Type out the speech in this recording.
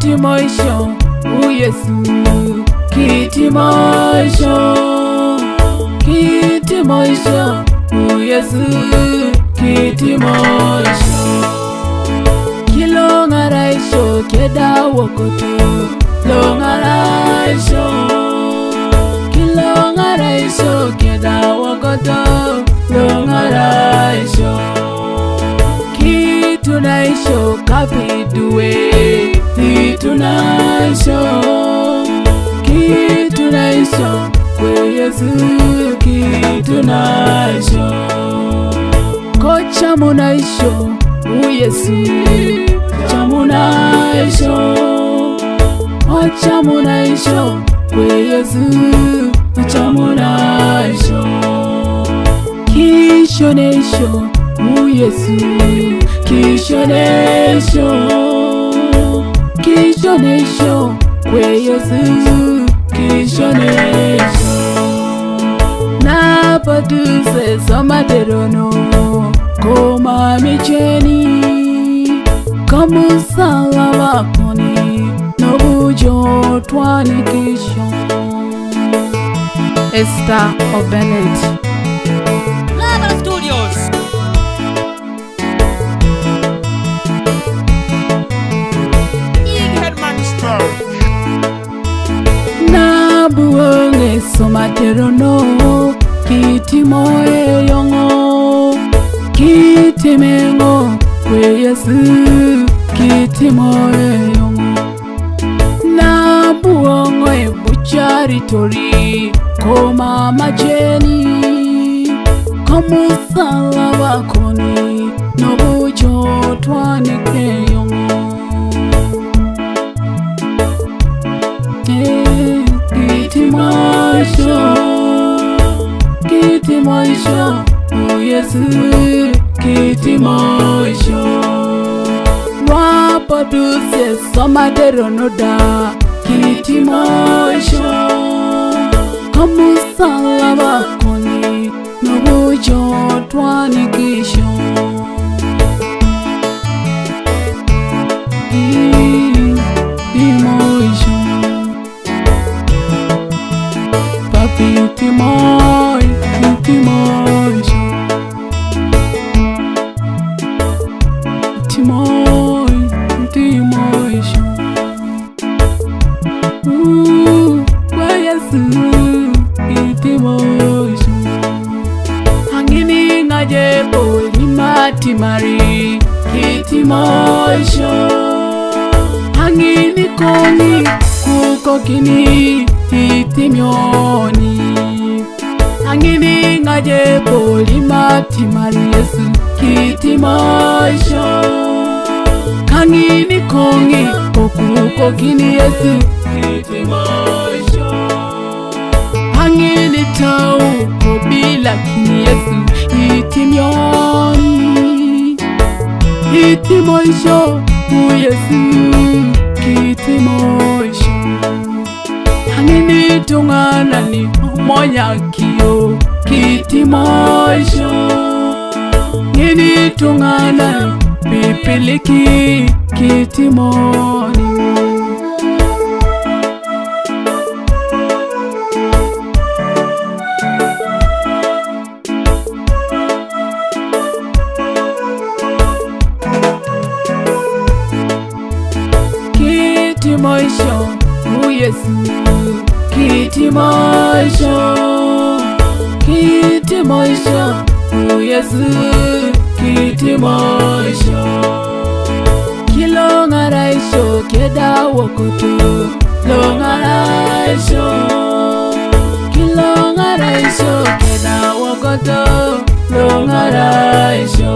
kiti maisha Yesu kiti maisha Yesu kiti maisha kilonga raisho keda wokoto longa raisho kilonga raisho keda wokoto longa raisho kitu naisho kapidue kitu naisho kwe Yesu kitu naisho kocha munaisho Yesu chamunaisho kocha munaisho kwe Yesu chamunaisho kishonesho Yesu kishonesho kwe Yesu kishonesho napaduse somaterono koma micheni kamusala wakoni nobujo twanikisho Esther Obenet Lava Studios. nabuonge somaterono kiti moe yongo kiti mengo kwe Yesu kiti moe yongo nabuonge buchari tori koma majeni kamusala wakoni nobujo twanike yongo kiti maisha Yesu kiti maisha wapaduse somateronoda kiti maisha kamusala wakoni nobujo twanikisho kiti maisha kwa Yesu kiti maisha hangini ngaje polimati mari kiti maisha hangini koni kuko kini kiti myoni hangini ngaje polimati mari Yesu kiti maisha hangini kongi kuko kini Yesu kiti maisha hangini tau kobila kini Yesu kiti myoni kiti maisha Yesu kiti maisha hangini tungana ni monya kio kiti maisha ngini tungana pipiliki kiti moni kiti maisha Yesu kiti maisha Yesu kiti maisha kilonga raisho keda wokoto longa raisho kilonga raisho keda wokoto longa raisho